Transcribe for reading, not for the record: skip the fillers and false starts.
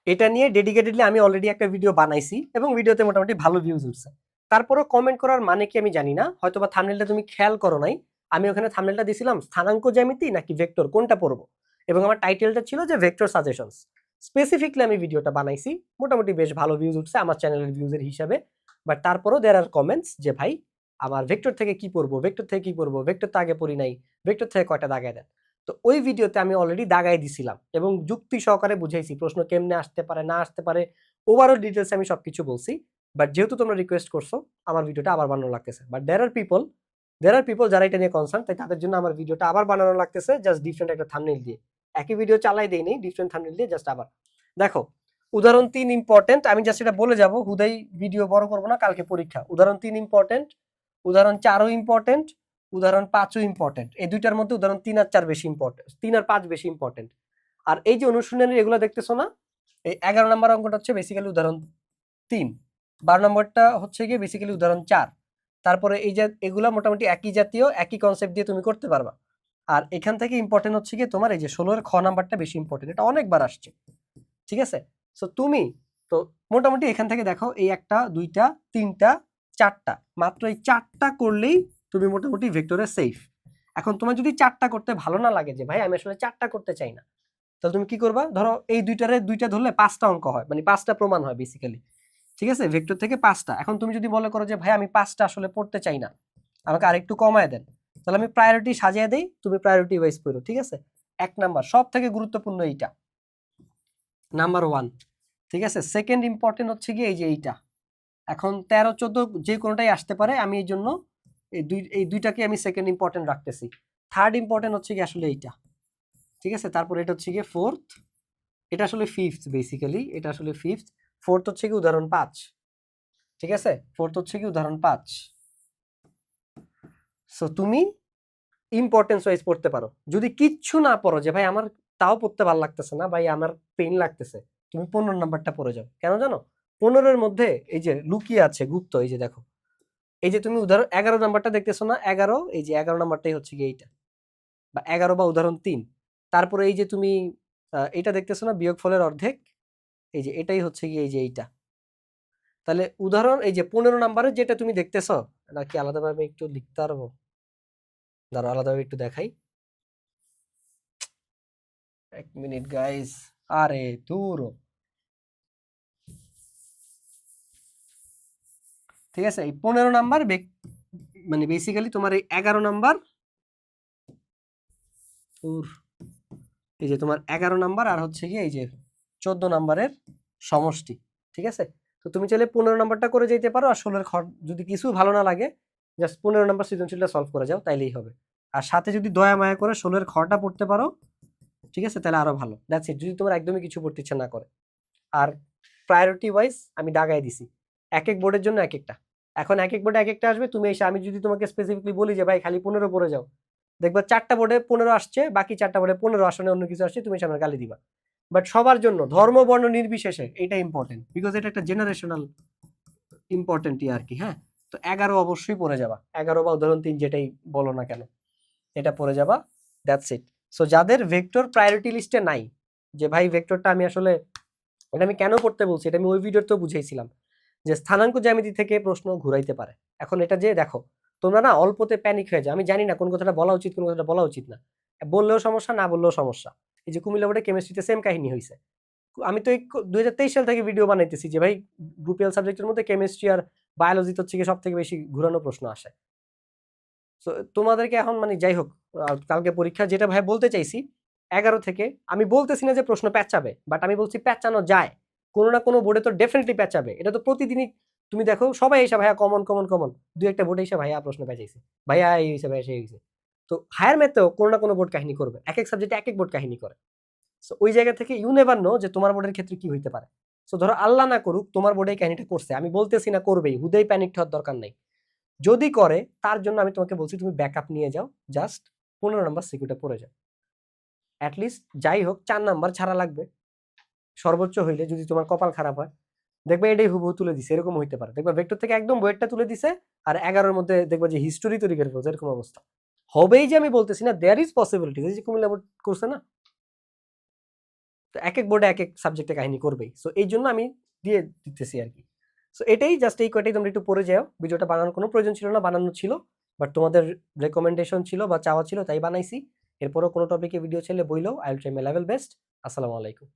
এটা নিয়ে ডেডিকেটেডলি আমি অলরেডি একটা ভিডিও বানাইছি এবং ভিডিওতে মোটামুটি ভালো ভিউজ উঠছে। তারপরেও কমেন্ট করার মানে কি আমি জানি না, হয়তোবা থাম্বনেলটা তুমি খেয়াল করো নাই। আমি ওখানে থাম্বনেলটা দিছিলাম স্থানাঙ্ক জ্যামিতি নাকি ভেক্টর কোনটা পড়বো, এবং আমার টাইটেলটা ছিল যে ভেক্টর সাজেশনস। স্পেসিফিকলি আমি ভিডিওটা বানাইছি, মোটামুটি বেশ ভালো ভিউজ উঠছে আমার চ্যানেলের ভিউজের হিসাবে। বাট তারপরেও দেয়ার আর কমেন্টস যে ভাই আমার ভেক্টর থেকে কি পড়বো, ভেক্টর থেকে কি পড়বো, ভেক্টর তো আগে পড়ি নাই, ভেক্টর থেকে কয়টা দাগায় দেন। তো ওই ভিডিওতে আমি অলরেডি দাগাই দিছিলাম এবং যুক্তি সহকারে বুঝাইছি প্রশ্ন কেমনে আসতে পারে না আসতে পারে, ওভারঅল ডিটেলস আমি সবকিছু বলছি। বাট যেহেতু তোমরা রিকোয়েস্ট করছো আমার ভিডিওটা আবার বানানো লাগতেছে। বাট দেয়ার আর পিপল যারা এটা নিয়ে কনসার্ন, তাই তাদের জন্য আমার ভিডিওটা আবার বানানো লাগতেছে, জাস্ট ডিফারেন্ট একটা থাম্বনেল দিয়ে। একই ভিডিও চালাই দেই নেই, ডিফারেন্ট থাম্বনেল দিয়ে জাস্ট আবার দেখো। উদাহরণ 3 ইম্পর্টেন্ট, আমি জাস্ট এটা বলে যাব, হুদাই ভিডিও বড় করবো না, কালকে পরীক্ষা। উদাহরণ 3 ইম্পর্টেন্ট, উদাহরণ 4ও ইম্পর্টেন্ট, উদাহরণ 5ও ইম্পর্টেন্ট। এই দুইটার মধ্যে উদাহরণ 3 আর 4 বেশি ইম্পর্টেন্ট, 3 আর 5 বেশি ইম্পর্টেন্ট। আর এই যে অনুশীলনের এগুলো দেখতেছো না, এই 11 নম্বর অঙ্কটা হচ্ছে বেসিক্যালি উদাহরণ 3, 12 নম্বরটা হচ্ছে গিয়ে বেসিক্যালি উদাহরণ 4। তারপরে এই যে এগুলা মোটামুটি একই জাতীয়, একই কনসেপ্ট দিয়ে তুমি করতে পারবা। আর এখান থেকে ইম্পর্টেন্ট হচ্ছে গিয়ে তোমার এই যে 16 এর খ নাম্বারটা বেশি ইম্পর্টেন্ট, এটা অনেকবার আসছে। ঠিক আছে, সো তুমি তো মোটামুটি এখান থেকে দেখো, এই একটা, দুইটা, তিনটা, চারটা, মাত্র এই 4টা করলেই তুমি মোটামুটি ভেক্টরে সেফ। এখন তোমার যদি 4টা করতে ভালো না লাগে, যে ভাই আমি আসলে 4টা করতে চাই না, তাহলে তুমি কি করবা? ধরো এই দুইটারে দুইটা ধরলে 5টা অঙ্ক হয়, মানে 5টা প্রমাণ হয় বেসিক্যালি। ঠিক আছে, ভেক্টর থেকে 5টা। এখন তুমি যদি মনে করো যে ভাই আমি 5টা আসলে পড়তে চাই না, আমাকে আরেকটু কমায় দেন, তাহলে আমি প্রায়োরিটি সাজিয়ে দেই, তুমি প্রায়োরিটি ওয়াইজ করো। ঠিক আছে, 1 নাম্বার সব থেকে গুরুত্বপূর্ণ এইটা, নাম্বার 1। ঠিক আছে, সেকেন্ড ইম্পর্টেন্ট হচ্ছে কি এই যে এইটা। এখন 13 14 যে কোনোটাই আসতে পারে, আমি এই জন্য এই দুইটাকে আমি সেকেন্ড ইম্পর্টেন্ট রাখতেছি। থার্ড ইম্পর্টেন্ট হচ্ছে কি আসলে এইটা। ঠিক আছে, তারপর এটা হচ্ছে কি ফোর্থ, এটা আসলে ফিফথ বেসিক্যালি, এটা আসলে ফিফথ। ফোর্থ হচ্ছে কি উদাহরণ 5। ঠিক আছে, ফোর্থ হচ্ছে কি উদাহরণ 5। সো তুমি ইম্পর্টেন্স ওয়াইজ পড়তে পারো। যদি কিচ্ছু না পড়ো, যে ভাই আমার তাও পড়তে ভালো লাগতেছে না, ভাই আমার পেইন লাগতেছে, তুমি 15 নাম্বারটা পড়ে যাও। কেন জানো? 15-এর মধ্যে এই যে লুকিয়ে আছে গুপ্ত, এই যে দেখো, এই যে তুমি উদাহরণ 11 নাম্বারটা দেখতেছো না, 11, এই যে 11 নাম্বারটাই হচ্ছে কি এইটা, বা 11 বা উদাহরণ 3। তারপরে এই যে তুমি এটা দেখতেছো না, বিয়োগফলের অর্ধেক, এই যে এটাই হচ্ছে কি এই যে এইটা। তাহলে উদাহরণ এই যে 15 নাম্বারের যেটা তুমি দেখতেছো, নাকি আলাদাভাবে একটু লিখতে পারবো? দাঁড়াও আলাদাভাবে একটু দেখাই, 1 মিনিট গাইস। আরে দূর। ঠিক আছে, এই 15 নাম্বার মানে বেসিক্যালি তোমার এই 11 নাম্বার, এই যে তোমার 11 নাম্বার আর হচ্ছে কি এই যে 14 নাম্বারের সমষ্টি। ঠিক আছে, তো তুমি চাইলে 15 নাম্বারটা করে যেতে পারো, আর 16-এর যদি কিছু ভালো না লাগে, জাস্ট 15 নাম্বার সৃজনশীলটা সলভ করে যাও, তাইলেই হবে। আর সাথে যদি দয়া মায়া করে 16-এর খটা পড়তে পারো, ঠিক আছে, তাহলে আরো ভালো। দ্যাটস ইট, যদি তোমার একদমই কিছু পড়তে ইচ্ছা না করে। আর প্রায়োরিটি ওয়াইজ আমি দাগাই দিছি, এক এক বোর্ডের জন্য এক একটা। এখন এক এক বোর্ডে এক একটা আসবে, তুমি এসে আমি যদি তোমাকে স্পেসিফিকলি বলি যে ভাই খালি 15 পড়ে যাও, দেখবা 4টা বোর্ডে 15 আসছে, বাকি 4টা বোর্ডে 15 আসনে অন্য কিছু আসছে, তুমি সামনে গালি দিবা। বাট সবার জন্য ধর্ম বর্ণ নির্বিশেষে এটা ইম্পর্টেন্ট, বিকজ এটা একটা জেনারেশনাল ইম্পর্টেন্টই আর কি। হ্যাঁ, তো 11 অবশ্যই পড়ে যাবা, 11 বা উদাহরণ 3 যেটাই বলো না কেন, এটা পড়ে যাবা। That's it. সো যাদের ভেক্টর প্রায়োরিটি লিস্টে নাই, যে ভাই ভেক্টরটা আমি আসলে, এটা আমি কেন পড়তে বলছি, এটা আমি ওই ভিডিওতেও বুঝাইছিলাম, যে স্থানাঙ্ক জ্যামিতি থেকে প্রশ্ন ঘুরাইতে পারে। এখন এটা যে দেখো, তোমরা না অল্পতে প্যানিক হয়ে যায়, আমি জানি না কোন কথাটা বলা উচিত কোন কথাটা বলা উচিত না, বললেও সমস্যা, না বললেও সমস্যা। এই যে কুমিল্লা বোর্ডে কেমিস্ট্রিতে সেম কাহিনী হয়েছে। আমি তো এই 2023 সাল থেকে ভিডিও বানাইতেছি যে ভাই গ্রুপিয়াল সাবজেক্টের মধ্যে কেমিস্ট্রি আর বায়োলজি হচ্ছে সব থেকে বেশি ঘুরানো প্রশ্ন আসে। তো তোমাদেরকে এখন মানে যাই হোক, কালকে পরীক্ষা, যেটা ভাই বলতে চাইছি, 11 থেকে আমি বলতেছি না যে প্রশ্ন প্যাঁচাবে, বাট আমি বলছি প্যাঁচানো যায়। কোনো না কোনো বোর্ডে তো ডেফিনেটলি প্যাঁচাবে, এটা তো প্রতিদিনই তুমি দেখো, সবাই এসে ভাইয়া কমন কমন কমন, দুই একটা বোর্ডে এসে ভাইয়া প্রশ্ন প্যাঁচাইছে, ভাইয়া এই হয়েছে, ভাইয়া সেই হয়েছে। তো হায়ার ম্যাথেও কোনো না কোনো বোর্ড কাহিনী করবে, এক এক সাবজেক্টে এক এক বোর্ড কাহিনী করে। সো ওই জায়গা থেকে ইউ নেভার নো যে তোমার বোর্ডের ক্ষেত্রে কি হইতে পারে। সো ধরো আল্লাহ না করুক তোমার বোর্ডে কাহিনীটা করছে, আমি বলতেছি না করবেই, হুদেই প্যানিক হওয়ার দরকার নাই। যদি করে তার জন্য আমি তোমাকে বলছি তুমি ব্যাকআপ নিয়ে যাও, জাস্ট 15 নাম্বার সিকিউরিটি পড়ে যাও। অ্যাটলিস্ট যাই হোক 4 নাম্বার ছাড়া লাগবে সর্বোচ্চ হইলে, যদি তোমার কপাল খারাপ হয়। দেখবে এটাই হুবহু তুলে দিছে, এরকম হইতে পারে, দেখবা ভেক্টর থেকে একদম বইয়েরটা তুলে দিছে, আর 11-এর মধ্যে দেখবা যে হিস্টোরি তৈরি করে ফেলছে, এরকম অবস্থা হবেই যে আমি বলতেছি না, দেয়ার ইজ পসিবিলিটি, যে কুমিল্লা বোর্ড করছে না। তো এক এক বোর্ডে এক এক সাবজেক্টে কাহিনী করবেই, সো এই জন্য আমি দিয়ে দিতেছি আর কি। সো এটাই জাস্ট, এই কয়টাই তোমরা একটু পড়ে যাও। ভিডিওটা বানানোর কোনো প্রয়োজন ছিল না, বানানো ছিল বাট তোমাদের রেকমেন্ডেশন ছিল বা চাওয়া ছিল তাই বানাইছি। এরপরও কোনো টপিকে ভিডিও চাইলে বইলো, I will try my level best. আসসালামু আলাইকুম।